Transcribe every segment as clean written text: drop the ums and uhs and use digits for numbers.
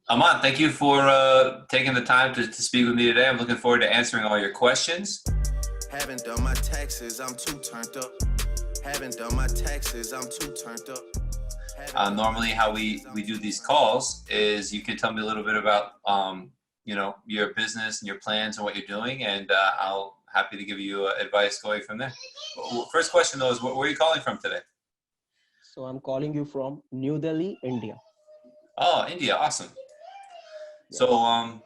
Aman, thank you for taking the time to speak with me today. I'm looking forward to answering all your questions. Haven't done my taxes, I'm too turned up. Haven't done my taxes, I'm too turned up. Normally how we do these calls is you can tell me a little bit about your business and your plans and what you're doing, and I'll happy to give you advice going from there. First question though is where are you calling from today? So I'm calling you from New Delhi, India. Oh, India, awesome. Yes. So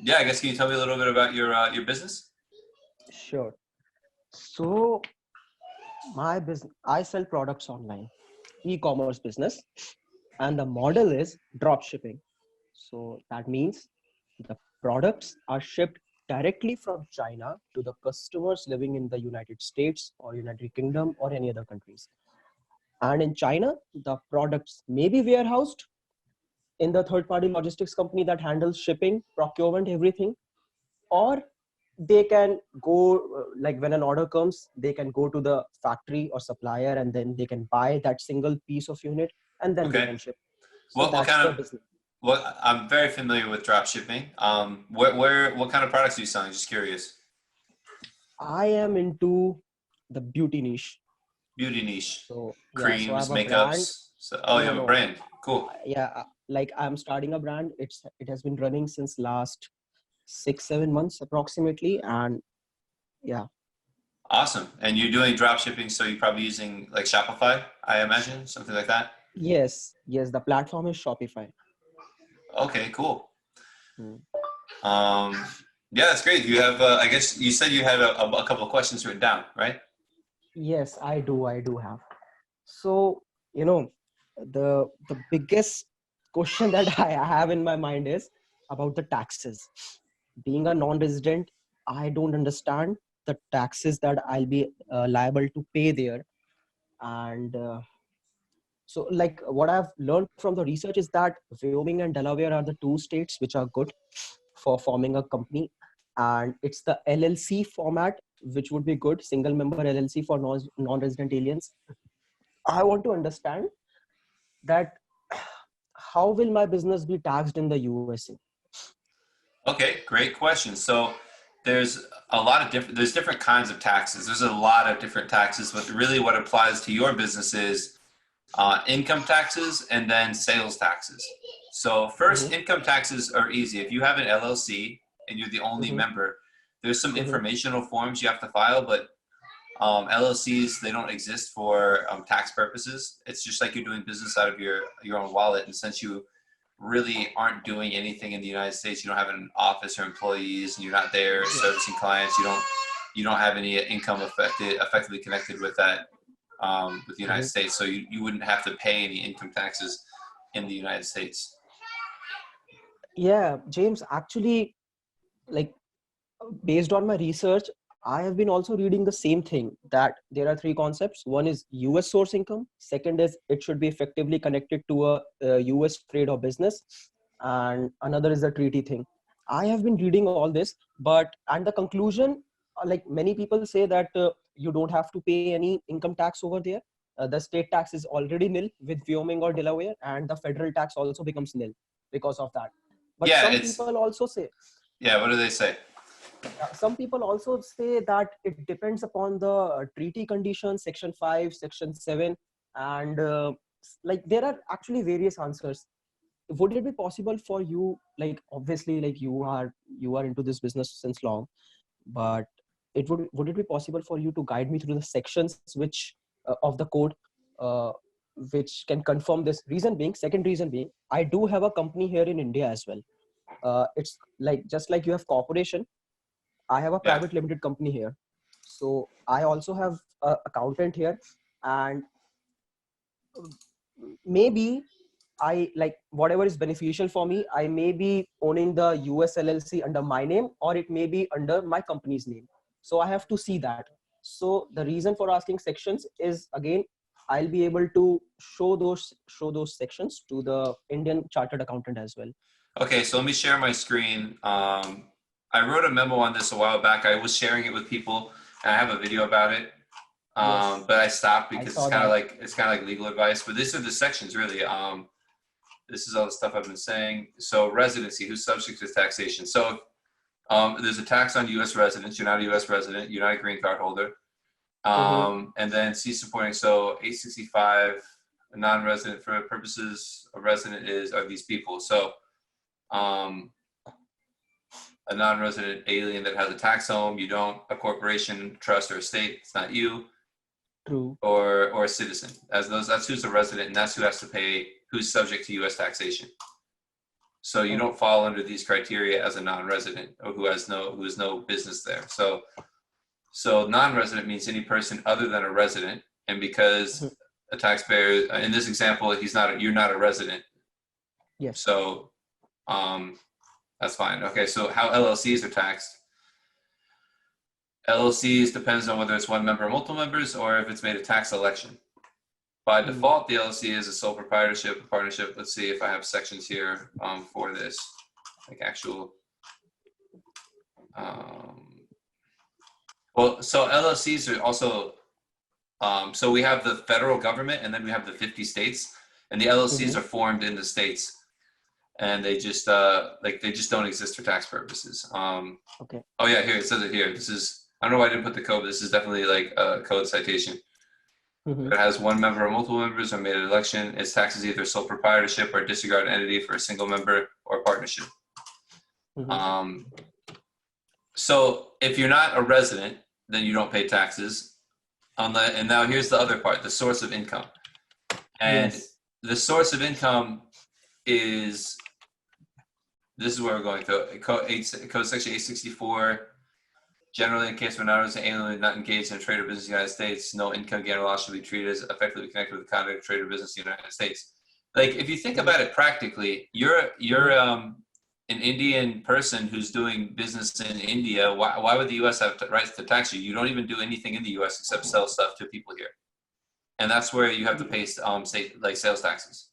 yeah, I guess can you tell me a little bit about your business? Sure. So my business, I sell products online, e-commerce business, and the model is drop shipping. So that means the products are shipped directly from China to the customers living in the United States or United Kingdom or any other countries. And in China, the products may be warehoused in the third-party logistics company that handles shipping, procurement, everything, or they can go like when an order comes, they can go to the factory or supplier and then they can buy that single piece of unit and then they can ship. So What that's kind the of business. what I'm very familiar with drop shipping. What kind of products are you selling? Just curious. I am into the beauty niche. Beauty niche. So yeah, so I Creams, have a brand. makeups. So, oh, you have a brand. Cool. Yeah, like I'm starting a brand. It has been running since last 6-7 months approximately, and yeah. Awesome. And you're doing drop shipping, so you're probably using like Shopify, I imagine, something like that. Yes, the platform is Shopify. Okay, cool. Yeah, that's great. You have, I guess you said you had a couple of questions written down, right? Yes, I do have. So, the biggest question that I have in my mind is about the taxes. Being a non-resident, I don't understand the taxes that I'll be liable to pay there. And so like what I've learned from the research is that Wyoming and Delaware are the two states which are good for forming a company. And it's the LLC format, which would be good, single member LLC for non-resident aliens. I want to understand that how will my business be taxed in the USA? Okay, great question. So there's there's different kinds of taxes. There's a lot of different taxes, but really what applies to your business is income taxes and then sales taxes. So first, income taxes are easy. If you have an LLC and you're the only member, there's some informational forms you have to file, but LLCs, they don't exist for tax purposes. It's just like you're doing business out of your own wallet. And since you really aren't doing anything in the United States, you don't have an office or employees, and you're not there servicing clients, you don't have any income effectively connected with that with the United States. So you wouldn't have to pay any income taxes in the United States. Yeah, James, actually, like based on my research, I have been also reading the same thing, that there are three concepts. One is US source income. Second is it should be effectively connected to a US trade or business. And another is the treaty thing. I have been reading all this, and the conclusion, like many people say that you don't have to pay any income tax over there. The state tax is already nil with Wyoming or Delaware, and the federal tax also becomes nil because of that. But some people also say. Yeah, what do they say? Some people also say that it depends upon the treaty conditions, section 5, section 7, and like there are actually various answers. Would it be possible for you, like obviously like you are into this business since long, but would it be possible for you to guide me through the sections which of the code which can confirm this? Second reason being, I do have a company here in India as well. It's like just like you have corporation, I have a private limited company here. So I also have an accountant here, and maybe I like whatever is beneficial for me. I may be owning the US LLC under my name, or it may be under my company's name. So I have to see that. So the reason for asking sections is, again, I'll be able to show those sections to the Indian chartered accountant as well. Okay, so let me share my screen. I wrote a memo on this a while back. I was sharing it with people, and I have a video about it. But I stopped because it's kind of like legal advice. But these are the sections really. This is all the stuff I've been saying. So residency, who's subject to taxation. So there's a tax on U.S. residents. You're not a U.S. resident. You're not a green card holder. And then C supporting. So 865, a non-resident for purposes of resident are these people. So a non-resident alien that has a tax home, you don't, a corporation, trust, or estate, it's not you. True. Or a citizen. That's who's a resident, and that's who has to pay, who's subject to U.S. taxation. So you don't fall under these criteria as a non-resident or who has no business there. So non-resident means any person other than a resident, and because a taxpayer, in this example, you're not a resident. Yes. So that's fine. Okay, so how LLCs are taxed. LLCs depends on whether it's one member or multiple members, or if it's made a tax election. By default, the LLC is a sole proprietorship, a partnership. Let's see if I have sections here for this, like actual. Well, so LLCs are also, so we have the federal government, and then we have the 50 states, and the LLCs are formed in the states, and they just they just don't exist for tax purposes. Okay. Oh yeah, here it says it here. This is, I don't know why I didn't put the code, but this is definitely like a code citation. It has one member or multiple members or made an election. Its taxes either sole proprietorship or disregard entity for a single member or partnership. So if you're not a resident, then you don't pay taxes. And now here's the other part, the source of income. And the source of income is, this is where we're going through. Code section 864. Generally, in case of an non-resident alien not engaged in a trade or business in the United States, no income gain or loss should be treated as effectively connected with the conduct of trade or business in the United States. Like, if you think about it practically, you're an Indian person who's doing business in India. Why would the U.S. have rights to tax you? You don't even do anything in the U.S. except sell stuff to people here, and that's where you have to pay like sales taxes.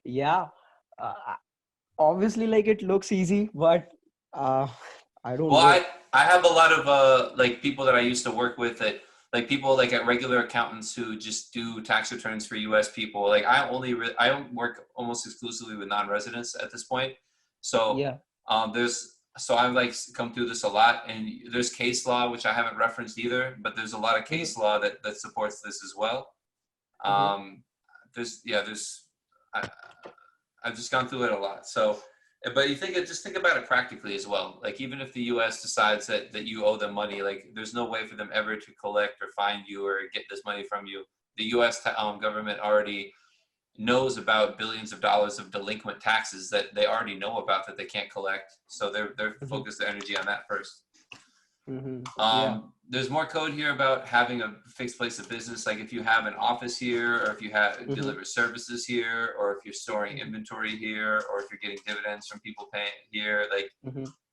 Yeah. Obviously, like, it looks easy, but I don't know. Well, I have a lot of like people that I used to work with, that like people like at regular accountants who just do tax returns for U.S. people. Like I work almost exclusively with non-residents at this point. So Yeah. I've like come through this a lot, and there's case law, which I haven't referenced either, but there's a lot of case law that supports this as well. I've just gone through it a lot. So, but just think about it practically as well. Like, even if the U.S. decides that you owe them money, like there's no way for them ever to collect or find you or get this money from you. The U.S. Government already knows about billions of dollars of delinquent taxes that they already know about that they can't collect. So they're focused their energy on that first. There's more code here about having a fixed place of business. Like if you have an office here, or if you have deliver services here, or if you're storing inventory here, or if you're getting dividends from people paying here, like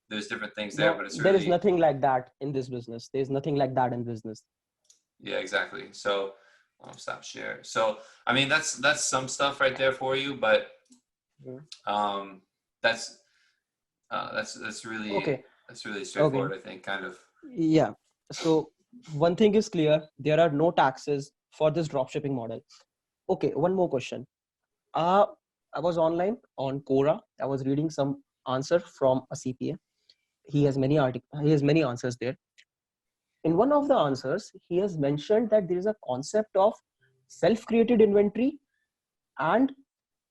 there's different things there, but it's really, there is nothing like that in this business. There's nothing like that in business. Yeah, exactly. So I'll stop share. So, I mean, that's some stuff right there for you, but that's really, that's really straightforward, I think, kind of. Yeah. So one thing is clear, there are no taxes for this dropshipping model. Okay, one more question. I was online on Quora. I was reading some answer from a CPA. He has many answers there. In one of the answers, he has mentioned that there is a concept of self-created inventory and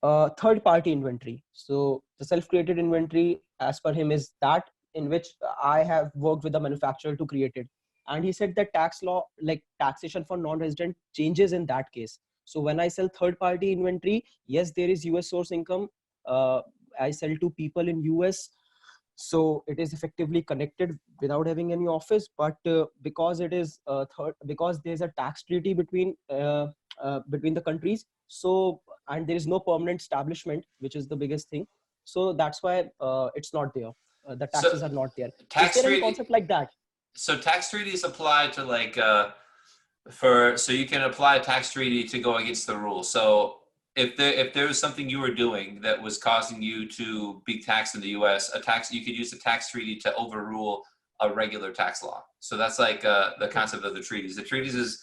third-party inventory. So the self-created inventory, as per him, is that in which I have worked with the manufacturer to create it. And he said that tax law, like taxation for non-resident, changes in that case. So when I sell third-party inventory, yes, there is US source income. I sell to people in US. So it is effectively connected without having any office, but because it is because there's a tax treaty between the countries. So, and there is no permanent establishment, which is the biggest thing. So that's why it's not there. The taxes are not there. Is there any concept like that? So tax treaties apply to like so you can apply a tax treaty to go against the rules. So if there was something you were doing that was causing you to be taxed in the U.S., you could use a tax treaty to overrule a regular tax law. So that's like the concept of the treaties. The treaties is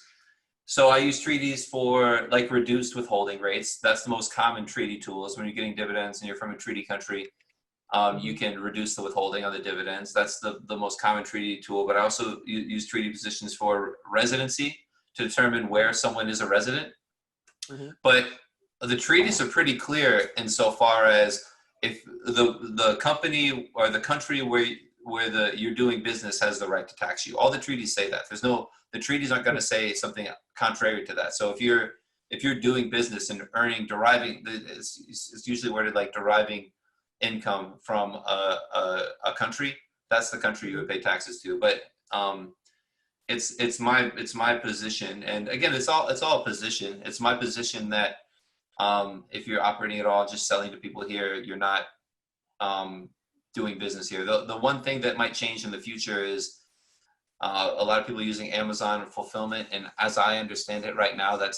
So I use treaties for like reduced withholding rates. That's the most common treaty tool is when you're getting dividends and you're from a treaty country. You Mm-hmm. can reduce the withholding on the dividends. That's the most common treaty tool. But I also use treaty positions for residency to determine where someone is a resident. Mm-hmm. But the treaties are pretty clear insofar as if the company or the country where you're doing business has the right to tax you. All the treaties say that. The treaties aren't going to say something contrary to that. So if you're doing business and deriving, it's usually worded like deriving income from a country, that's the country you would pay taxes to. But it's my position, and again, it's all a position. It's my position that if you're operating at all, just selling to people here, you're not doing business here. The one thing that might change in the future is a lot of people using Amazon fulfillment, and as I understand it right now, that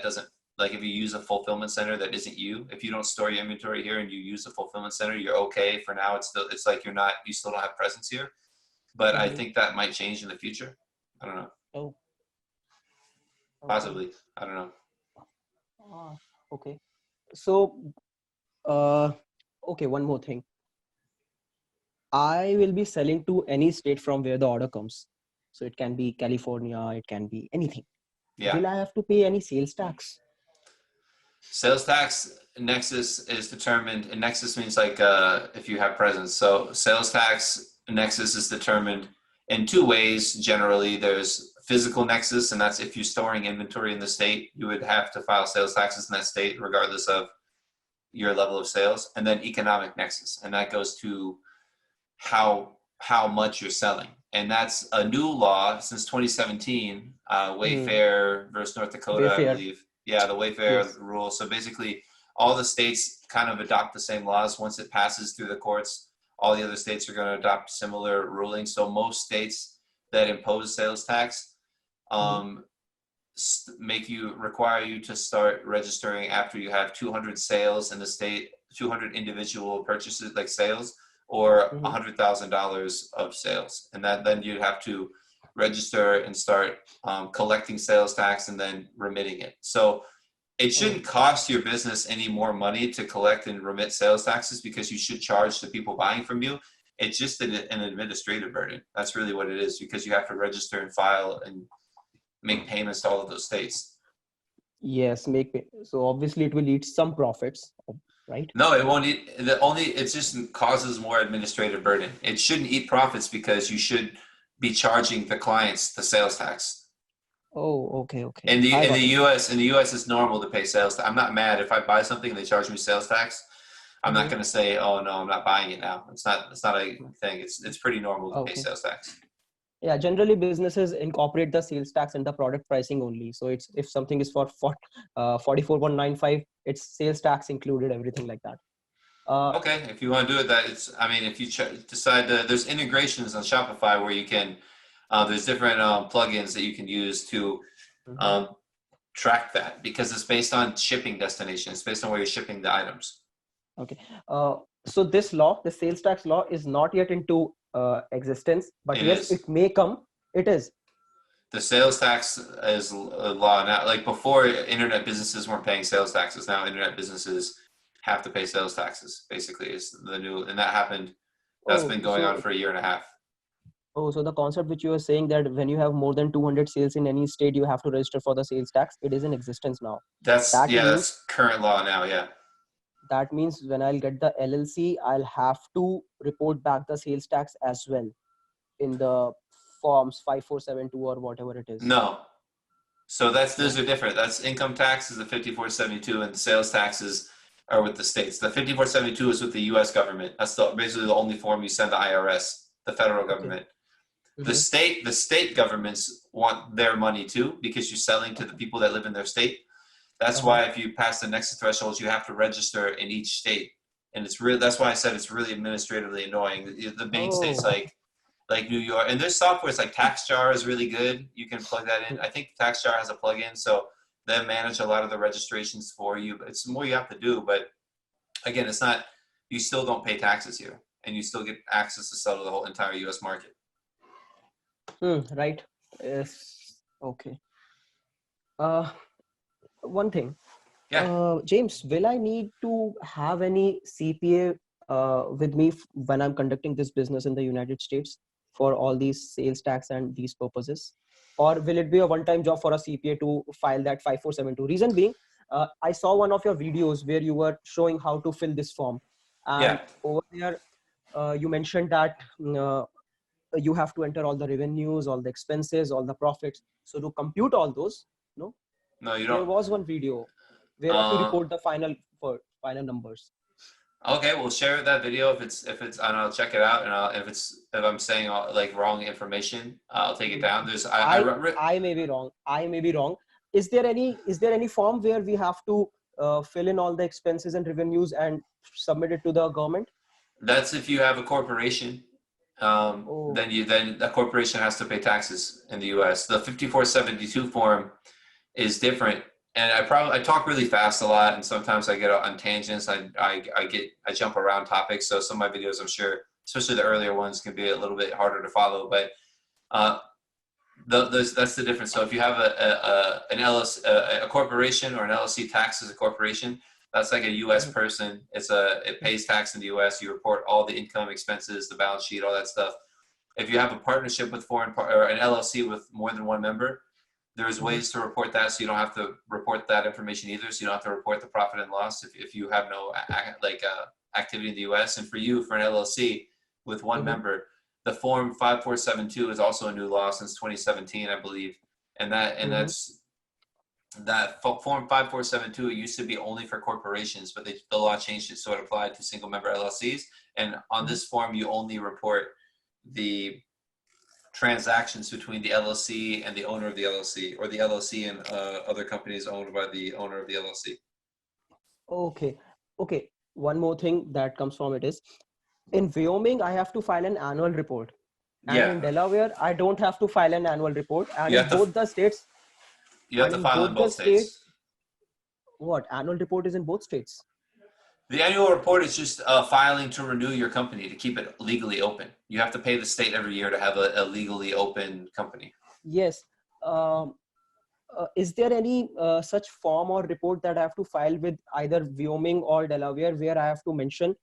doesn't, like if you use a fulfillment center that isn't you, if you don't store your inventory here and you use a fulfillment center, you're okay for now. It's like you still don't have presence here. But I Mm-hmm. think that might change in the future. I don't know. Oh, okay. Possibly. I don't know. Ah, okay. So, uh, okay, one more thing. I will be selling to any state from where the order comes. So it can be California, it can be anything. Yeah. Will I have to pay any sales tax? Sales tax nexus is determined, and nexus means like if you have presence. So sales tax nexus is determined in two ways. Generally, there's physical nexus, and that's if you're storing inventory in the state, you would have to file sales taxes in that state, regardless of your level of sales. And then economic nexus, and that goes to how much you're selling. And that's a new law since 2017, Hmm. Wayfair versus North Dakota, I Wayfair. believe. Yeah, the Wayfair Yes. rule. So basically, all the states kind of adopt the same laws. Once it passes through the courts, all the other states are going to adopt similar rulings. So most states that impose sales tax Hmm. um, require you to start registering after you have 200 sales in the state, 200 individual purchases like sales, or Hmm. $100,000 of sales, and then you'd have to register and start collecting sales tax and then remitting it. So it Oh, shouldn't cost your business any more money to collect and remit sales taxes because you should charge the people buying from you. It's just an administrative burden. That's really what it is, because you have to register and file and make payments to all of those states. yes. So obviously it will eat some profits, right? No, it won't eat. It just causes more administrative burden. It shouldn't eat profits because you should be charging the clients the sales tax. Oh, okay, In okay. the I in the got it. U.S. it's normal to pay sales tax. I'm not mad if I buy something and they charge me sales tax. I'm not Hmm. going to say, "Oh no, I'm not buying it now." It's not a thing. It's pretty normal to pay Okay. sales tax. Yeah, generally businesses incorporate the sales tax in the product pricing only. So it's if something is for 44.95, it's sales tax included, everything like that. Uh, Okay, if you want to do it, I mean, if you decide there's integrations on Shopify where you can, there's different plugins that you can use to mhm. um, track that, because it's based on shipping destination. It's based on where you're shipping the items. Okay. So this law, the sales tax law, is not yet into existence, but It yes, is. it may come. It is. The sales tax is a law now. Like before, internet businesses weren't paying sales taxes. Now internet businesses have to pay sales taxes. Basically, is the new, and that happened. That's Oh, been going on so for a year and a half. so the concept which you were saying that when you have more than 200 sales in any state, you have to register for the sales tax. It is in existence now. That's That yeah, means that's current law now. Yeah. when I'll get the LLC, I'll have to report back the sales tax as well in the forms 5472 or whatever it is. No. So those No. are different. That's income tax is the 5472, and sales taxes are with the states. The 5472 is with the U.S. government. That's basically the only form you send the IRS, the federal Okay. government. Mm-hmm. The state governments want their money too, because you're selling to the Okay. people that live in their state. That's Uh-huh. why if you pass the nexus thresholds, you have to register in each state, and that's why I said it's really administratively annoying. The main states Oh. like New York, and there's software. It's like TaxJar is really good. You can plug that in. I think TaxJar has a plugin, so they manage a lot of the registrations for you. But it's more you have to do. But again, it's not. You still don't pay taxes here, and you still get access to sell to the whole entire U.S. market. Right. Yes. Okay. Uh, One thing, Yeah. James, will I need to have any CPA with me when I'm conducting this business in the United States for all these sales tax and these purposes? Or will it be a one-time job for a CPA to file that 5472? Reason being, I saw one of your videos where you were showing how to fill this form. And Yeah. over there, you mentioned that you have to enter all the revenues, all the expenses, all the profits. So to compute all those, no, No, you there don't. was one video where you have to Uh, report the final numbers. okay, we'll share that video if it's, and I'll check it out. And if I'm saying like wrong information, I'll take it Mhm. down. There's I I may be wrong. I may be wrong. Is there any form where we have to fill in all the expenses and revenues and submit it to the government? That's if you have a corporation. Oh, Then the corporation has to pay taxes in the U.S. The 5472 form is different, and I talk really fast a lot, and sometimes I get on tangents. I jump around topics. So some of my videos, I'm sure, especially the earlier ones, can be a little bit harder to follow. But uh, that's the difference. So if you have an LLC, a corporation, or an LLC tax as a corporation, that's like a U.S. mhm, person. It pays tax in the U.S. You report all the income, expenses, the balance sheet, all that stuff. If you have a partnership with or an LLC with more than one member, there's mhm, ways to report that, so you don't have to report that information either. So you don't have to report the profit and loss if you have no activity in the U.S. And for you, for an LLC with one mhm, member, the form 5472 is also a new law since 2017, I believe, and mhm, that form 5472, it used to be only for corporations, but the law changed it so it applied to single member LLCs. And on mhm. this form, you only report the transactions between the LLC and the owner of the LLC, or the LLC and other companies owned by the owner of the LLC. Okay. Okay. One more thing that comes from it is, in Wyoming, I have to file an annual report. And Yeah, in Delaware, I don't have to file an annual report. you have to file in both states. What annual report is in both states? The annual report is just filing to renew your company to keep it legally open. You have to pay the state every year to have a legally open company. Yes. Um, is there any such form or report that I have to file with either Wyoming or Delaware where I have to mention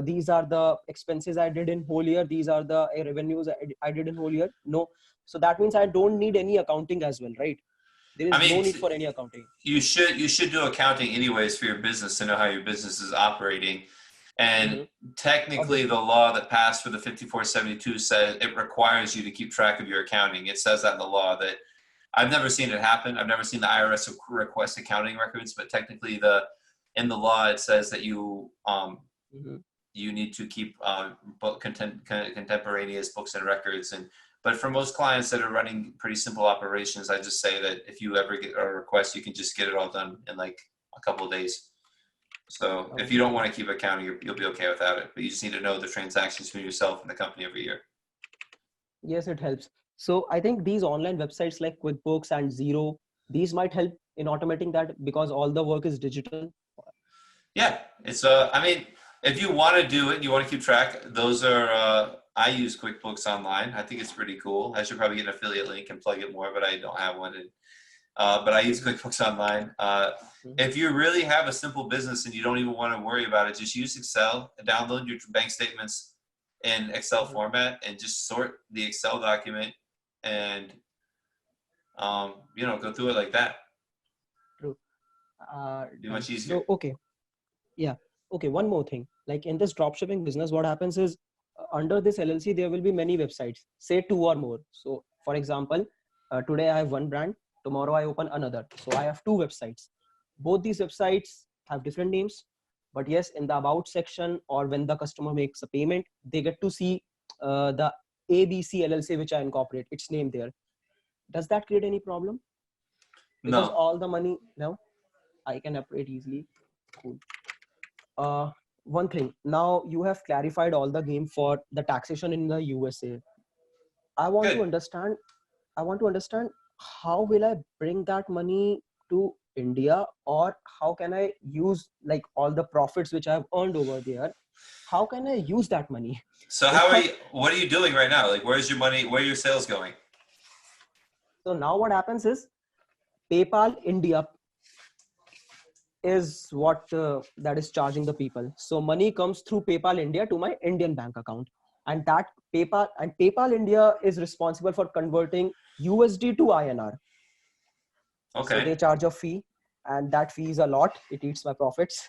these are the expenses I did in whole year, these are the revenues I did in whole year? No. So that means I don't need any accounting as well, right? There I is no mean, need for any accounting. you should do accounting anyways for your business to know how your business is operating. And Hmm. technically, the Obviously. law that passed for the 5472 says it requires you to keep track of your accounting. It says that in the law. That I've never seen it happen. I've never seen the IRS request accounting records, but technically, in the law it says that Hmm. you need to keep contemporaneous books and records. But for most clients that are running pretty simple operations, I just say that if you ever get a request, you can just get it all done in like a couple of days. So if you don't Okay. want to keep accounting, you'll be okay without it. But you just need to know the transactions between yourself and the company every year. Yes, it helps. So I think these online websites like QuickBooks and Zero, these might help in automating that because all the work is digital. Yeah, it's I mean, if you want to do it, you want to keep track. Those are I use QuickBooks Online. I think it's pretty cool. I should probably get an affiliate link and plug it more, but I don't have one. But I use Mhm, QuickBooks Online. mhm, If you really have a simple business and you don't even want to worry about it, just use Excel. Download your bank statements in Excel mhm. format and just sort the Excel document, and go through it like that. True. Be Done. much easier. So, okay. Yeah. Okay. One more thing. Like in this dropshipping business, what happens is under this LLC, there will be many websites, say two or more. So, for example, today I have one brand, tomorrow I open another. So, I have two websites. Both these websites have different names. But yes, in the about section or when the customer makes a payment, they get to see the ABC LLC, which I incorporate, its name there. Does that create any problem? Because No. all the money, no, I can operate easily. Cool. uh, One thing, now you have clarified all the game for the taxation in the USA. i want to Good. understand I want to understand how will I bring that money to India, or how can I use like all the profits which I have earned over there? How can I use that money? So how are you? Because What are you doing right now? Like, where's your money? Where are your sales going? so now what happens is PayPal India is what that is charging the people. So money comes through PayPal India to my Indian bank account, and that PayPal India is responsible for converting USD to INR. So Okay. they charge a fee, and that fee is a lot. It eats my profits,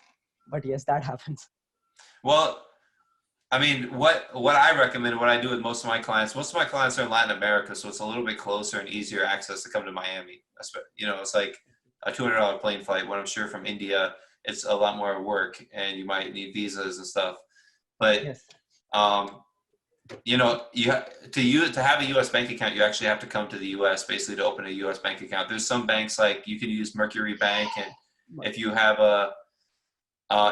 but yes, that happens. Well, I mean, what I recommend, what I do with most of my clients are in Latin America, so it's a little bit closer and easier access to come to Miami. You know, it's like a $200 plane flight. When I'm sure from India, it's a lot more work, and you might need visas and stuff. But Yes. you know, to have a U.S. bank account, you actually have to come to the U.S. basically to open a U.S. bank account. There's some banks like you can use Mercury Bank, and if you have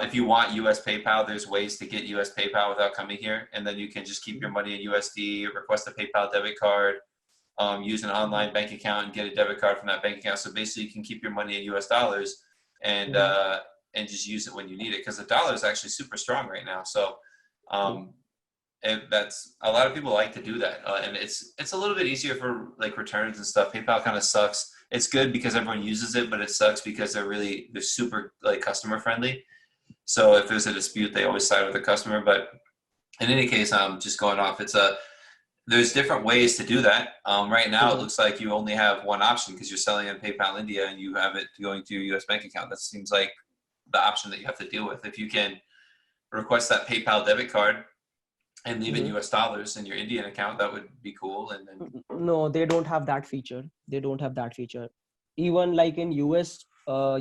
if you want US PayPal, there's ways to get US PayPal without coming here, and then you can just keep your money in USD, request a PayPal debit card, use an online bank account, and get a debit card from that bank account. So basically, you can keep your money in US dollars and just use it when you need it, because the dollar is actually super strong right now. So and that's a lot of people like to do that, and it's a little bit easier for like returns and stuff. PayPal kind of sucks. It's good because everyone uses it, but it sucks because they're super like customer friendly. So if there's a dispute, they always side with the customer. But in any case, I'm just going off. There's different ways to do that. Right now, it looks like you only have one option because you're selling in PayPal India and you have it going to your US bank account. That seems like the option that you have to deal with. If you can request that PayPal debit card and leave it US dollars in your Indian account, that would be cool. And then No, they don't have that feature. They don't have that feature. Even like in US,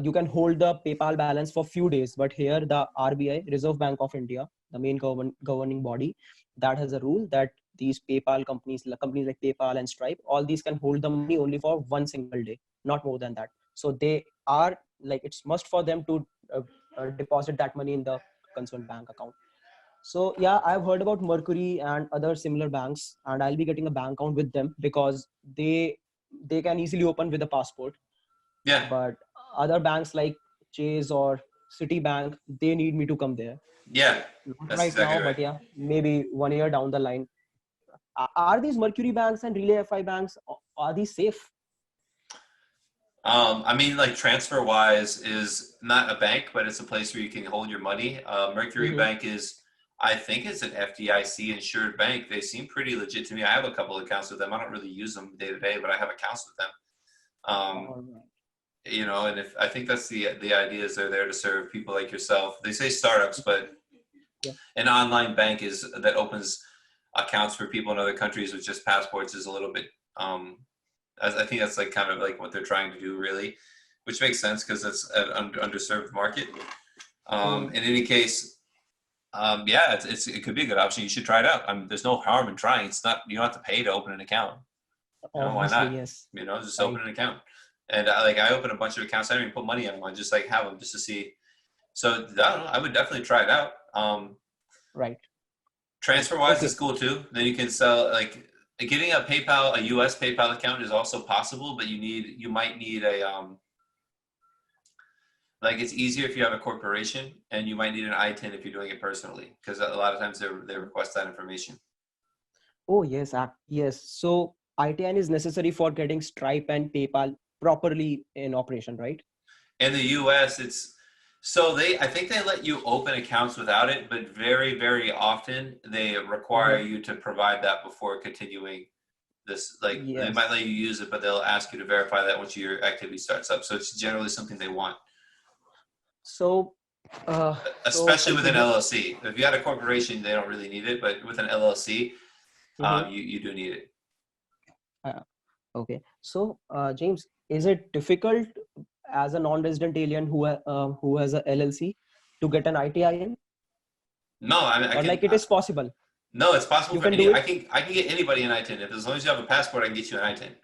you can hold the PayPal balance for few days, but here the RBI, Reserve Bank of India, the main governing body, that has a rule that these PayPal companies like PayPal and Stripe, all these can hold the money only for one single day, not more than that. So they are like, it's must for them to deposit that money in the concerned bank account. So yeah, I've heard about Mercury and other similar banks, and I'll be getting a bank account with them because they can easily open with a passport. yeah, But other banks like Chase or Citibank, they need me to come there. yeah, Not that's right exactly now, right. but yeah, maybe 1 year down the line. Are these Mercury banks and Relay FI banks, are these safe? I mean, like TransferWise is not a bank, but it's a place where you can hold your money. Mercury Mm-hmm. Bank is, I think it's an FDIC insured bank. They seem pretty legit to me. I have a couple of accounts with them. I don't really use them day to day, but I have accounts with them. All right. You know, and if I think that's the idea is they're there to serve people like yourself. They say startups, but Yeah. an online bank that opens accounts for people in other countries with just passports is a little bit I think that's like kind of like what they're trying to do, really, which makes sense because it's an underserved market. Mm. In any case, yeah, it could be a good option. You should try it out. There's no harm in trying. It's not, you don't have to pay to open an account. You know, why Obviously, not? yes. You know, just Right. open an account. And I open a bunch of accounts. I don't even put money on one. Just like have them just to see. So I don't know. I would definitely try it out. Right. Right. TransferWise is Okay. cool too. Then you can sell like getting a US PayPal account is also possible, but you might need a like it's easier if you have a corporation, and you might need an ITIN if you're doing it personally, because a lot of times they request that information. Oh, yes. Yes. So ITN is necessary for getting Stripe and PayPal properly in operation, right? In the US, I think they let you open accounts without it, but very, very often they require Mm-hmm. you to provide that before continuing this. Like they might Yes. let you use it, but they'll ask you to verify that once your activity starts up. So it's generally something they want, So, especially with an consider. LLC. If you had a corporation, they don't really need it, but with an LLC, Mm-hmm. you do need it. Uh, okay. So, James, is it difficult as a non-resident alien who has a LLC to get an ITIN, No, I mean I or can. like it is possible? No, it's possible You for can do any. it. I can get anybody an ITIN. If as long as you have a passport, I can get you an ITIN.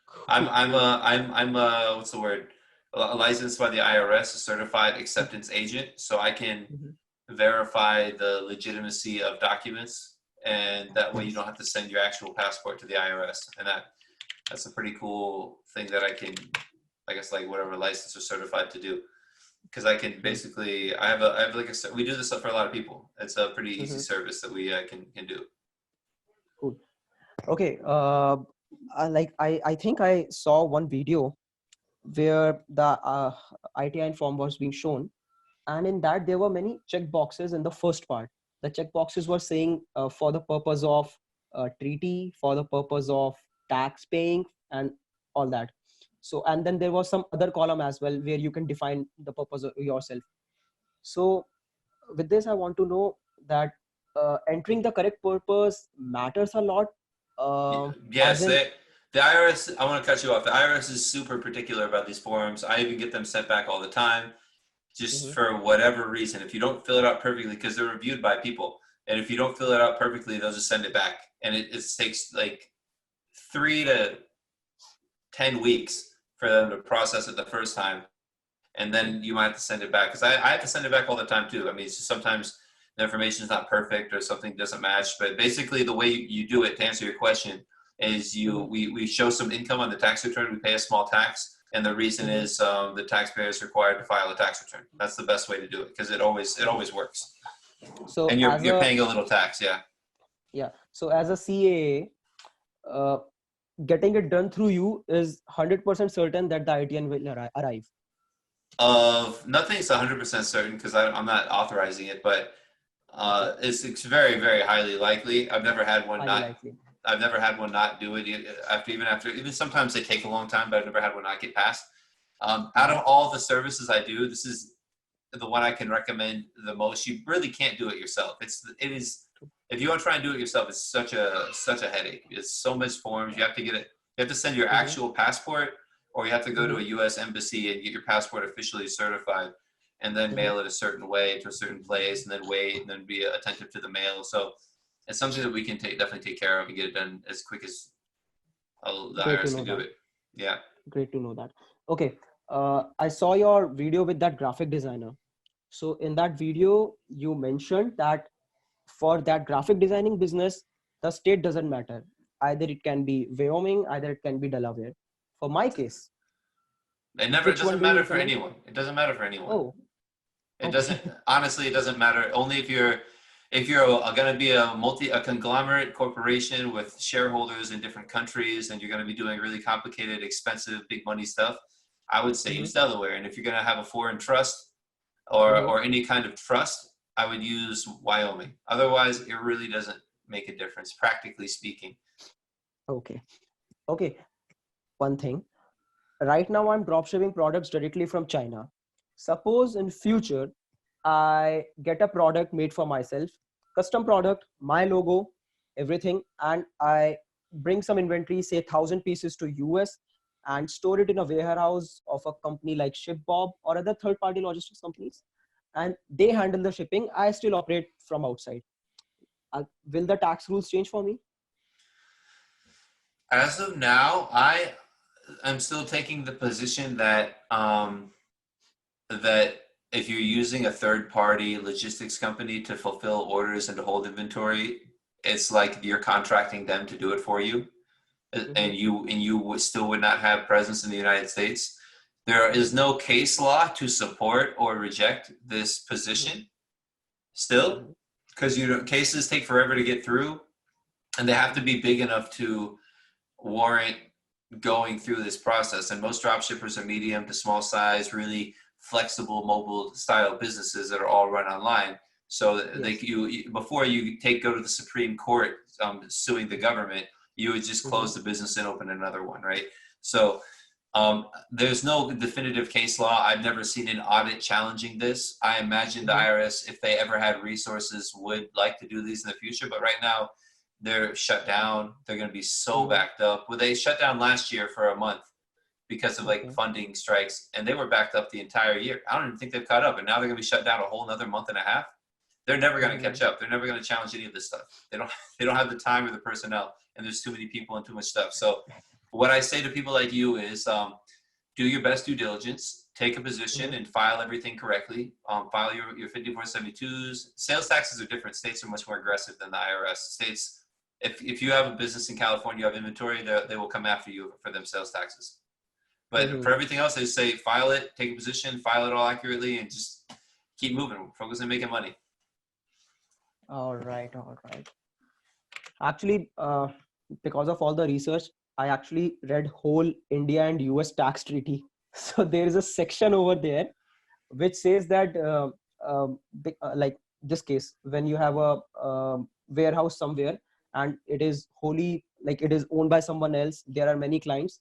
Cool. I'm what's the word? Licensed by the IRS, a certified acceptance agent, so I can Mhm. verify the legitimacy of documents, and that way you Yes. don't have to send your actual passport to the IRS, and that's a pretty cool thing that I can, I guess, like whatever license or certified to do, because I can Cool. basically I have like we do this stuff for a lot of people. It's a pretty easy Mhm. service that we can do. Cool. Okay. I think I saw one video where the ITIN form was being shown. And in that, there were many check boxes in the first part. The check boxes were saying for the purpose of treaty, for the purpose of tax paying, and all that. So, and then there was some other column as well where you can define the purpose of yourself. So, with this, I want to know that entering the correct purpose matters a lot. As Yes, in, the IRS, I want to cut you off. The IRS is super particular about these forms. I even get them sent back all the time, just Mhm, for whatever reason. If you don't fill it out perfectly, because they're reviewed by people, and if you don't fill it out perfectly, they'll just send it back. And it takes like 3 to 10 weeks for them to process it the first time. And then you might have to send it back. Because I have to send it back all the time too. I mean, it's just sometimes the information is not perfect or something doesn't match. But basically the way you do it, to answer your question, is mhm, we show some income on the tax return. We pay a small tax. And the reason mhm, is the taxpayer is required to file a tax return. That's the best way to do it because it mhm. always works. So And as you're a paying a little tax, yeah. yeah, so as a CAA, getting it done through you is 100% certain that the ITN will arrive. Of nothing's 100% certain because I'm not authorizing it, but Okay, it's very highly likely. highly likely. I've never had one not do it even sometimes they take a long time, but I've never had one not get passed. Out of Mhm, all the services I do, this is the one I can recommend the most. You really can't do it yourself. It is if you want to try and do it yourself, it's such a headache. It's so much forms. You have to get it. You have to send your mhm, actual passport, or you have to go to a mhm, U.S. embassy and get your passport officially certified, and then mhm. mail it a certain way to a certain place, and then wait, and then be attentive to the mail. So it's something that we can definitely take care of and get it done as quick as the Great to IRS know can do that. it. Yeah. Great to know that. Okay, I saw your video with that graphic designer. So in that video, you mentioned that for that graphic designing business, the state doesn't matter. Either it can be Wyoming, either it can be Delaware. For my case, It which one doesn't do you matter for recommend? anyone. It doesn't matter for anyone. Oh, It doesn't, okay. honestly, it doesn't matter. Only if you're going to be a conglomerate corporation with shareholders in different countries and you're going to be doing really complicated, expensive, big money stuff, I would say Mhm, use Delaware. And if you're going to have a foreign trust mhm. or any kind of trust, I would use Wyoming. Otherwise, it really doesn't make a difference, practically speaking. Okay. Okay. One thing. Right now, I'm dropshipping products directly from China. Suppose in future, I get a product made for myself, custom product, my logo, everything, and I bring some inventory, say 1,000 pieces to US, and store it in a warehouse of a company like ShipBob or other third-party logistics companies, and they handle the shipping. I still operate from outside. Will the tax rules change for me? As of now, I'm still taking the position that if you're using a third party logistics company to fulfill orders and to hold inventory, it's like you're contracting them to do it for you, Mhm, and you still would not have presence in the United States. There is mhm, no case law to support or reject this mhm, position still, mhm, because cases take forever to get through, and they have to mhm, be big enough to warrant going through this process. And most drop shippers are medium to small size, really flexible mobile style businesses that are all run online. So yes. before you go to the Supreme Court suing the government, you would just Mhm, close the business and open another one, right? So there's no definitive case law. I've never seen an audit challenging this. I imagine the mhm, IRS, if they ever had resources, would like to do these in the future. But right now, they're shut down. They're going to be so mhm. backed up. Well, they shut down last year for a month because of like Okay. funding strikes, and they were backed up the entire year. I don't even think they've caught up, and now they're going to be shut down a whole another month and a half. They're never going to catch Mhm, up. They're never going to challenge any of this stuff. They don't. They don't have the time or the personnel, and there's too many people and too much stuff. So, what I say to people like you is, do your best due diligence. Take a position mhm, and file everything correctly. File your 5472s. Sales taxes are different. States are much more aggressive than the IRS. States, if you have a business in California, you have inventory, they will come after you for them sales taxes. But for mhm. everything else, they say file it, take a position, file it all accurately, and just keep moving. Focus on making money. All right, all right. Actually, because of all the research, I actually read whole India and US tax treaty. So there is a section over there which says that like this case, when you have a warehouse somewhere and it is wholly, like it is owned by someone else, there are many clients,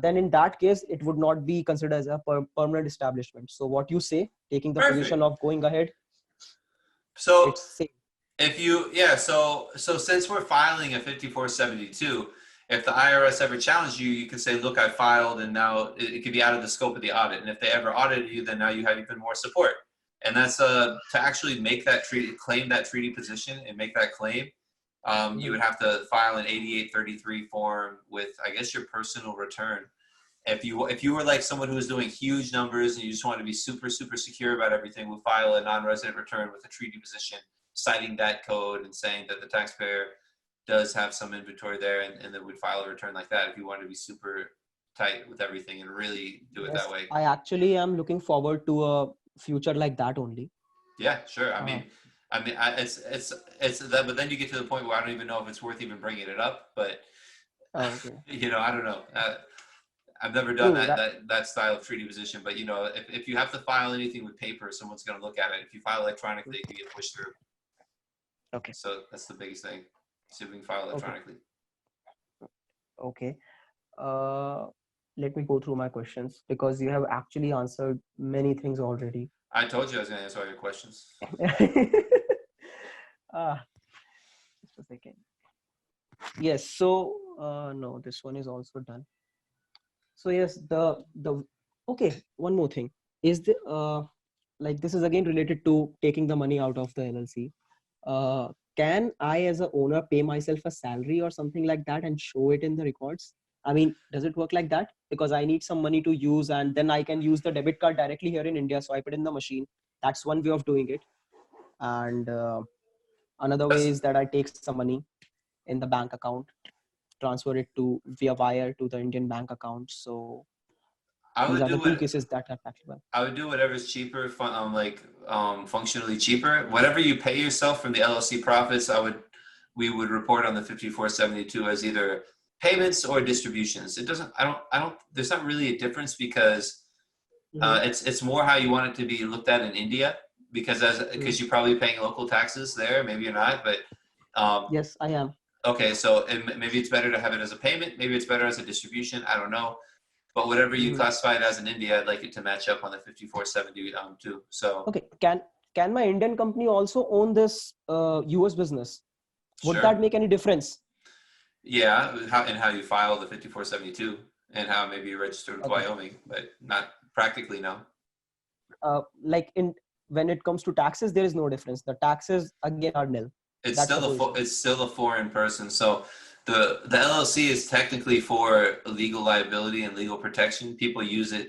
then in that case it would not be considered as a permanent establishment. So what you say, taking the position Perfect. of going ahead, So it's safe. if you, yeah, so since we're filing a 5472, if the IRS ever challenged you, you can say, look, I filed, and now it could be out of the scope of the audit. And if they ever audited you, then now you have even more support. And that's to actually make that treaty, claim that treaty position and make that claim. You would have to file an 8833 form with, I guess, your personal return. If you were like someone who was doing huge numbers and you just want to be super secure about everything, we'll file a non-resident return with a treaty position, citing that code and saying that the taxpayer does have some inventory there, and then we'd file a return like that if you wanted to be super tight with everything and really do it Yes, that way. I actually am looking forward to a future like that only. Yeah, sure. uh, It's that, but then you get to the point where I don't even know if it's worth even bringing it up. But okay, I don't know. I've never done true that. that style of treaty position. But if you have to file anything with paper, someone's going to look at it. If you file electronically, it can get pushed through. Okay. So that's the biggest thing. See if we can file electronically. Okay. Let me go through my questions because you have actually answered many things already. I told you I was going to answer all your questions. Just a second. Yes. So no, this one is also done. So yes, the okay. One more thing is the like this is again related to taking the money out of the LLC. Can I, as a owner, pay myself a salary or something like that and show it in the records? I mean, does it work like that? Because I need some money to use, and then I can use the debit card directly here in India. So I put in the machine. That's one way of doing it. And another way That's is that I take some money in the bank account, transfer it to via wire to the Indian bank account. So I these would are the do two what cases that are practical. I would do whatever's cheaper, functionally cheaper. Whatever you pay yourself from the LLC profits, we would report on the 5472 as either payments or distributions. It doesn't. I don't. There's not really a difference because it's more how you want it to be looked at in India because you're probably paying local taxes there. Maybe you're not, but Yes, I am. okay. So maybe it's better to have it as a payment. Maybe it's better as a distribution. I don't know. But whatever you classify it as in India, I'd like it to match up on the 5470 too. So Okay. Can my Indian company also own this US business? Would that sure, make any difference? yeah, how you file the 5472 and how maybe you registered with Okay. Wyoming, but not practically no. Like when it comes to taxes, there is no difference. The taxes again are nil. It's That's the position. it's still a foreign person. So the LLC is technically for legal liability and legal protection. People use it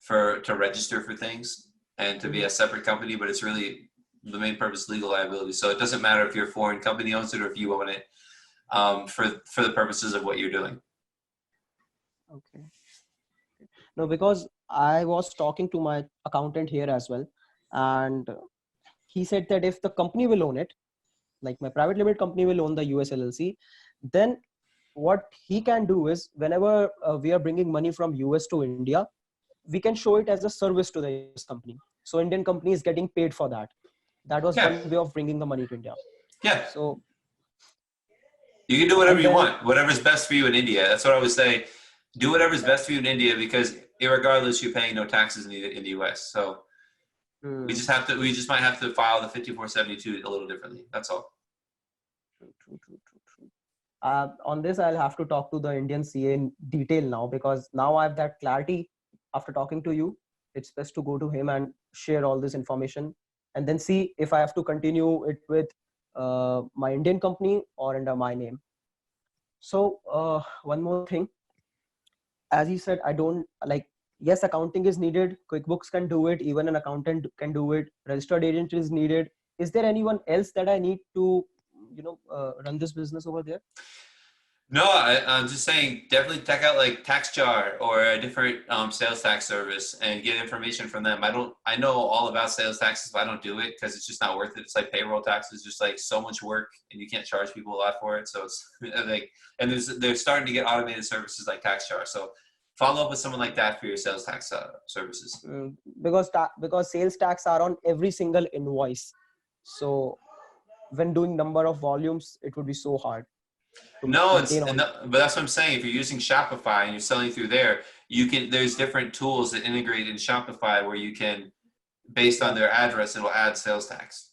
to register for things and to be a separate company, but it's really the main purpose is legal liability. So it doesn't matter if your foreign company owns it or if you own it, for the purposes of what you're doing. Okay. No, because I was talking to my accountant here as well, and he said that if the company will own it, like my private limited company will own the US LLC, then what he can do is whenever we are bringing money from US to India, we can show it as a service to the US company. So Indian company is getting paid for that. That was Yeah. one way of bringing the money to India. Yeah. So You can do whatever and you then want, whatever's best for you in India. That's what I would say. Do whatever's best for you in India because irregardless, you're paying no taxes in the US. So we just might have to file the 5472 a little differently. That's all. True. On this, I'll have to talk to the Indian CA in detail now because now I have that clarity after talking to you. It's best to go to him and share all this information and then see if I have to continue it with my Indian company or under my name. So one more thing, as you said, I don't like, yes, accounting is needed. QuickBooks can do it. Even an accountant can do it. Registered agent is needed. Is there anyone else that I need to, run this business over there? No, I'm just saying definitely check out like TaxJar or a different sales tax service and get information from them. I know all about sales taxes, but I don't do it because it's just not worth it. It's like payroll taxes, just like so much work and you can't charge people a lot for it. So it's like, and they're starting to get automated services like TaxJar. So follow up with someone like that for your sales tax services. Because sales tax are on every single invoice. So when doing number of volumes, it would be so hard to No, maintain all. but that's what I'm saying. If you're using Shopify and you're selling through there, there's different tools that integrate in Shopify where you can, based on their address, it'll add sales tax.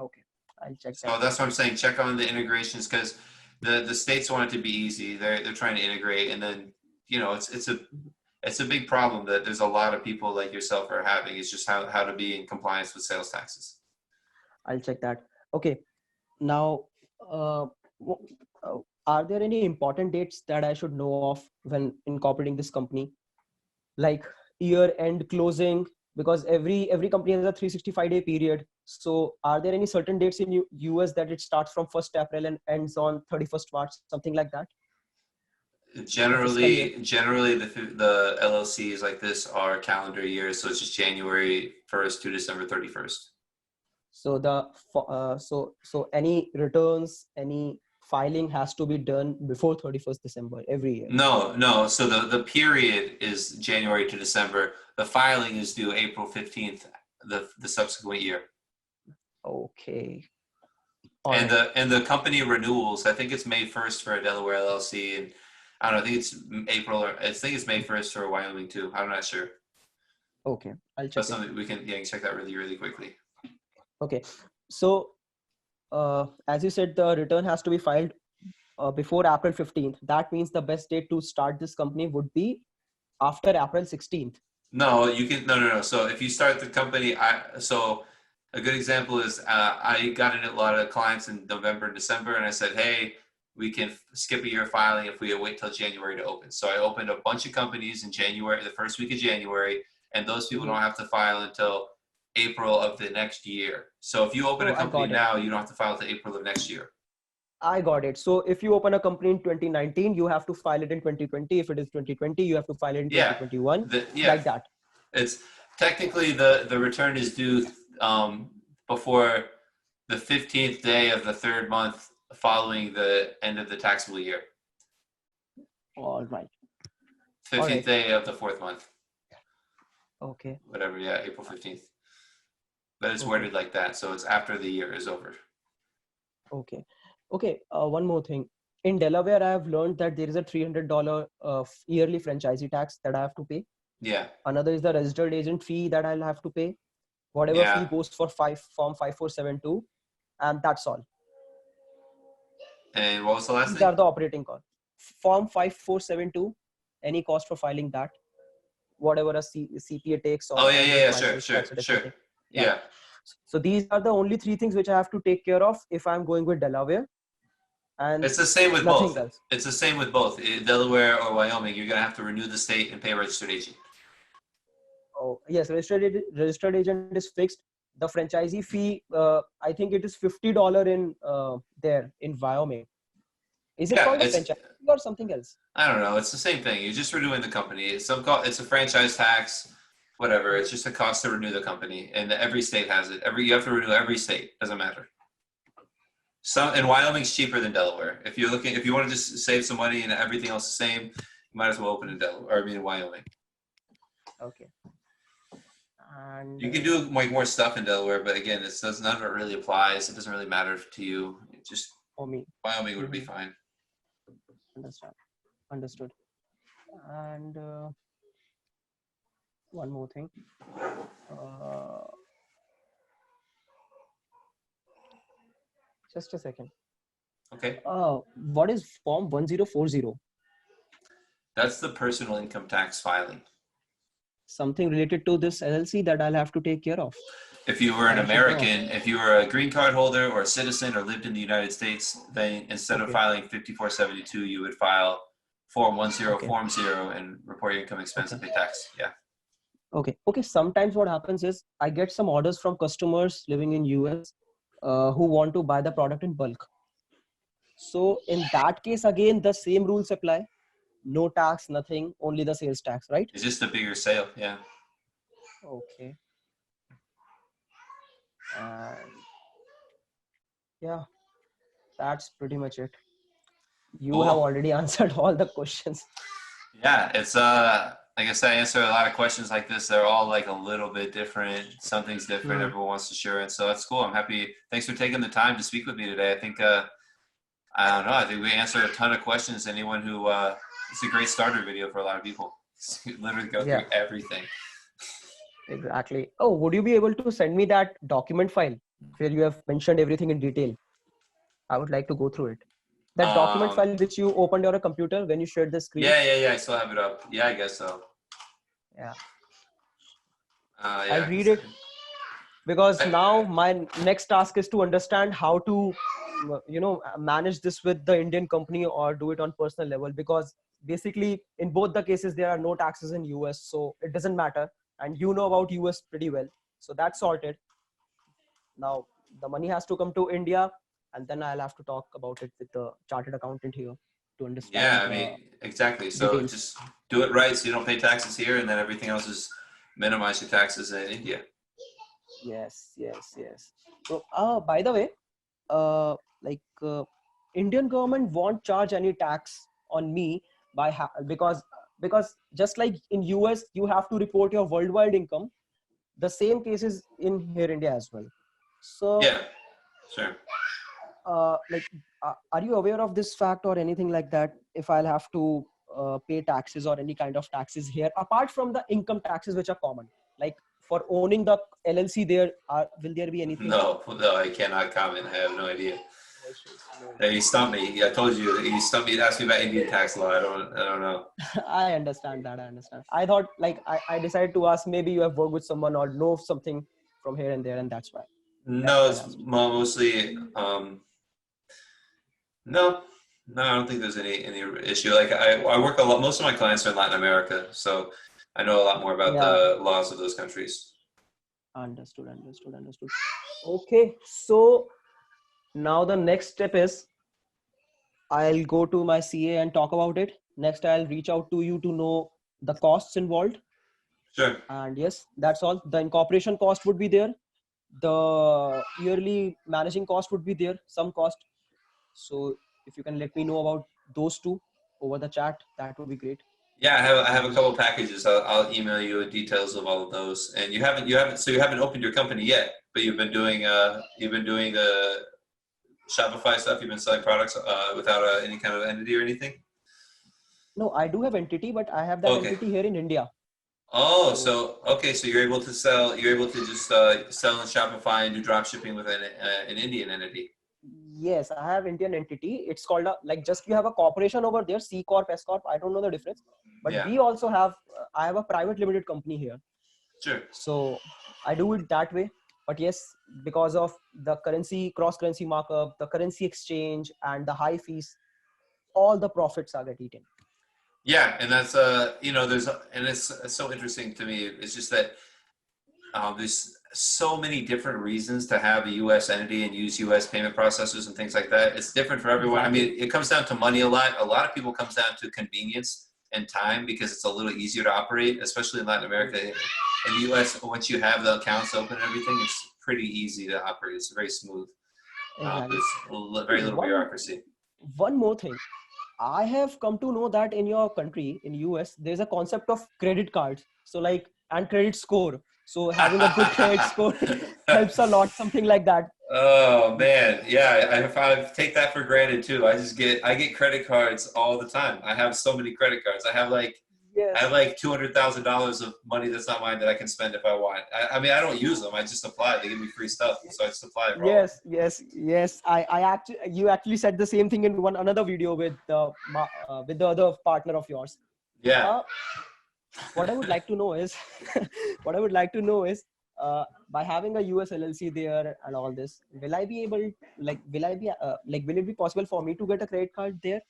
Okay, I'll check So that. that's what I'm saying. Check on the integrations because the states want it to be easy. They're trying to integrate, and then it's a big problem that there's a lot of people like yourself are having. It's just how to be in compliance with sales taxes. I'll check that. Okay, now are there any important dates that I should know of when incorporating this company, like year end closing? Because every company has a 365-day period. So are there any certain dates in US that it starts from 1st April and ends on 31st March, something like that? Generally, the LLCs like this are calendar years, so it's just January 1st to December 31st. So so any returns, any filing has to be done before 31st December every year. No. So the period is January to December. The filing is due April 15th, the subsequent year. Okay. And the company renewals, I think it's May 1st for a Delaware LLC, and I don't know, I think it's May 1st for Wyoming too. I'm not sure. Okay, I'll check. That's something we can check that really, really quickly. Okay, so as you said, the return has to be filed before April 15th. That means the best date to start this company would be after April 16th. No, you can no. So if you start the company, so a good example is I got in a lot of clients in November and December, and I said, hey, we can skip a year filing if we wait till January to open. So I opened a bunch of companies in January, the first week of January, and those people don't have to file until April of the next year. So if you open a company now, you don't have to file until April of next year. I got it. So if you open a company in 2019, you have to file it in 2020. If it is 2020, you have to file it in 2021. Like that. It's technically the return is due before the 15th day of the third month following the end of the taxable year. All right. 15th day of the fourth month. Okay. Whatever, yeah, April 15th. But it's worded like that, so it's after the year is over. Okay. One more thing. In Delaware, I have learned that there is a $300 yearly franchisee tax that I have to pay. Yeah. Another is the registered agent fee that I'll have to pay. Whatever fee goes for Form 5472, and that's all. And what was the last thing? These are the operating costs. Form 5472, any cost for filing that, whatever a CPA takes. Or sure. Yeah. So these are the only three things which I have to take care of if I'm going with Delaware. And it's the same with both. Else. It's the same with both. In Delaware or Wyoming, you're going to have to renew the state and pay a registered agent. Oh, yes. Registered agent is fixed. The franchisee fee, I think it is $50 in there in Wyoming. Is it called a franchise or something else? I don't know. It's the same thing. You're just renewing the company. It's a franchise tax, whatever. It's just a cost to renew the company, and every state has it. You have to renew every state. Doesn't matter. And Wyoming's cheaper than Delaware. If you want to just save some money and everything else the same, you might as well open in Wyoming. Okay. And you can do more stuff in Delaware, but again, none of it really applies. It doesn't really matter to you. It just Wyoming would be fine. Understood. And one more thing. Just a second. Okay. What is Form 1040? That's the personal income tax filing. Something related to this LLC that I'll have to take care of. If you were an American, if you were a green card holder or a citizen or lived in the United States, then instead of filing 5472, you would file Form 10, Form 0 and report your income expense and pay tax. Yeah. Okay. Sometimes what happens is I get some orders from customers living in US who want to buy the product in bulk. So in that case, again, the same rules apply. No tax, nothing, only the sales tax, right? It's just a bigger sale. Yeah. Okay. Yeah, that's pretty much it. You have already answered all the questions. Yeah, it's like I said, I answer a lot of questions like this. They're all like a little bit different. Something's different. Hmm. Everyone wants to share it, so that's cool. I'm happy. Thanks for taking the time to speak with me today. I think I don't know. I think we answered a ton of questions. Anyone who it's a great starter video for a lot of people. Literally go Yeah, through everything. exactly. Oh, would you be able to send me that document file where you have mentioned everything in detail? I would like to go through it. That document Um, file which you opened on your computer when you shared the screen. yeah. I still have it up. Yeah, I guess so. Yeah, I'll Yeah, read it because I, now my next task is to understand how to manage this with the Indian company or do it on personal level, because basically in both the cases there are no taxes in US, so it doesn't matter, and you know about US pretty well, so that's sorted. Now the money has to come to India, and then I'll have to talk about it with the chartered accountant here to yeah. understand I the mean, exactly. So details. just do it right, so you don't pay taxes here, and then everything else is minimize your taxes in India. Yes. So by the way, uh, like Indian government won't charge any tax on me because just like in US you have to report your worldwide income, the same case is in here India as well. So Yeah, sure. like are you aware of this fact or anything like that, if I'll have to pay taxes or any kind of taxes here apart from the income taxes which are common, like for owning the LLC, will there be anything? No, I cannot comment. I have no idea. No issues, no Hey, you issues. stumped me. I told you. You stumped me. Asked me about Indian tax law. I don't know. I understand that. I understand. I thought like I decided to ask, maybe you have worked with someone or know something from here and there, and that's why. That's No, why I it's asked. mostly. No, no, I don't think there's any issue. Like I work a lot. Most of my clients are in Latin America, so I know a lot more about Yeah, the laws of those countries. understood. Okay, so now the next step is I'll go to my CA and talk about it. Next, I'll reach out to you to know the costs involved. Sure. And yes, that's all. The incorporation cost would be there. The yearly managing cost would be there, some cost. So if you can let me know about those two over the chat, that would be great. Yeah, I have a And couple of packages. I'll email you details of all of those. And you haven't opened your company yet, but you've been doing the Shopify stuff. You've been selling products without any kind of entity or anything. no, I do have entity, but I have that Okay. entity here in India. Oh, So so okay, so you're able to sell. You're able to just sell on Shopify and do drop shipping with an Indian entity. yes, I have Indian entity. It's called like just you have a corporation over there, C Corp, S Corp. I don't know the difference, but Yeah, we also have. I have a private limited company here, sure. so I do it that way. But yes, because of the currency cross currency markup, the currency exchange, and the high fees, all the profits are get eaten. Yeah, and that's and it's so interesting to me. It's just that there's so many different reasons to have a U.S. entity and use U.S. payment processors and things like that. It's different for everyone. I Exactly. mean, it comes down to money a lot. A lot of people comes down to convenience and time because it's a little easier to operate, especially in Latin America. In the U.S., once you have the accounts open and everything, it's pretty easy to operate. It's very smooth. Exactly. There's very little One bureaucracy. one more thing. I have come to know that in your country, in US, there's a concept of credit cards. So like and credit score. So having a good credit score helps a lot, something like that. Oh man, yeah, I take that for granted too. I get credit cards all the time. I have so many credit cards. I have Yes. like $200,000 of money that's not mine that I can spend if I want. I mean, I don't use them. I just apply. They give me free stuff, so I just apply for all of them. Yes. I actually, you actually said the same thing in one another video with the other partner of yours. Yeah. Uh, what I would like to know is, what I would like to know is, by having a US LLC there and all this, will I be able, will it be possible for me to get a credit card there?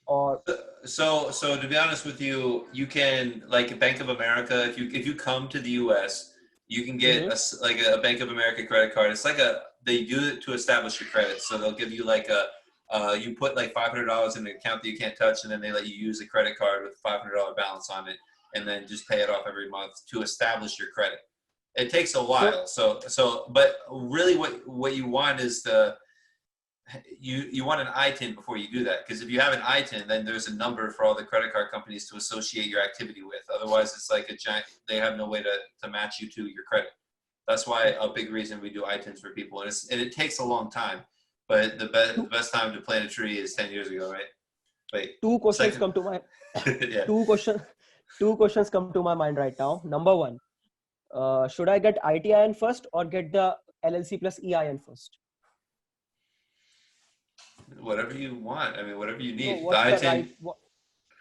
Or So to be honest with you, you can like Bank of America. If you come to the U.S., you can get Mhm. like a Bank of America credit card. It's like they do it to establish your credit. So they'll give you like you put like $500 in an account that you can't touch, and then they let you use a credit card with a $500 balance on it, and then just pay it off every month to establish your credit. It takes a So while. But really, what you want is the you want an ITIN before you do that, because if you have an ITIN, then there's a number for all the credit card companies to associate your activity with. Otherwise, it's like a giant. They have no way to match you to your credit. That's why a big reason we do ITINs for people, and it takes a long time. But the best time to plant a tree is 10 years ago, right? Wait, two questions second, come to my yeah. two questions come to my mind right now. Number one, should I get ITIN first or get the LLC plus EIN first? Whatever you want. I mean, whatever you No, need. The what's the ITIN right?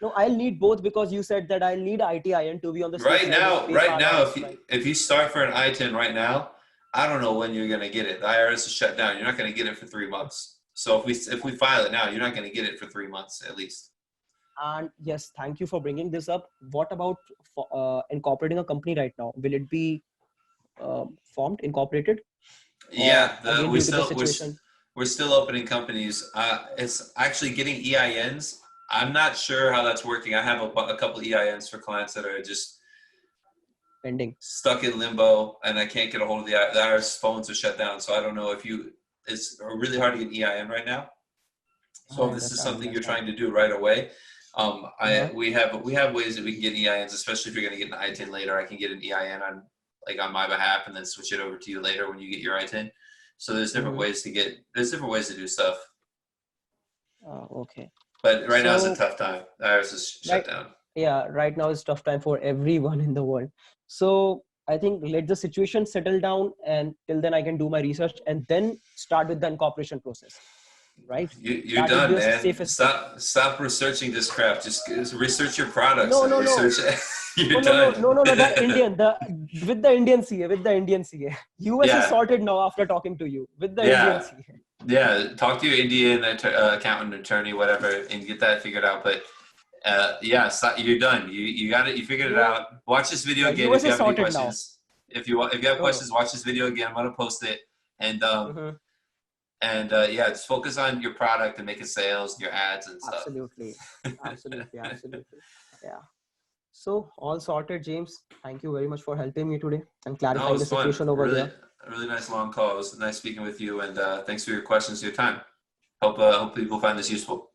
No, I'll need both because you said that I'll need ITIN to be on the safe right side and now. pay Right for now, audits, right? if you start for an ITIN right now, I don't know when you're gonna get it. The IRS is shut down. You're not gonna get it for 3 months. So if we file it now, you're not gonna get it for 3 months at least. And yes, thank you for bringing this up. What about incorporating a company right now? Will it be formed, incorporated, or Yeah, again due to the situation? we're still opening companies. It's actually getting EINs. I'm not sure how that's working. I have a couple EINs for clients that are just Pending. stuck in limbo, and I can't get a hold of the IRS. Phones are shut down, so I don't know if it's really hard to get EIN right now. So if this is something you're trying to do right away, we have ways that we can get EINs, especially if you're going to get an ITIN later. I can get an EIN on my behalf and then switch it over to you later when you get your ITIN. So there's different ways to do stuff. Okay. But right now is a tough time. The IRS is shut down. Yeah, right now is tough time for everyone in the world. So I think let the situation settle down, and till then I can do my research and then start with the incorporation process. Right? You're That would done, be the man. safest. Stop researching this crap. Just research your products. No, and no, no. research. You're done. No. With the Indian CA. US is Yeah. sorted now after talking to you with the Yeah. Indian CA. Yeah, talk to your Indian accountant, attorney, whatever, and get that figured out. But yeah, you're done. You got it. You figured it out. Watch this video again if US you is have any sorted now. questions. If you have questions, watch this video again. I'm gonna post it, and yeah, just focus on your product and making sales, your ads and stuff. Absolutely. Yeah. So all sorted, James. Thank you very much for helping me today and clarifying the situation over there. Really nice long call. It was nice speaking with you, and thanks for your questions, your time. Hope people find this useful.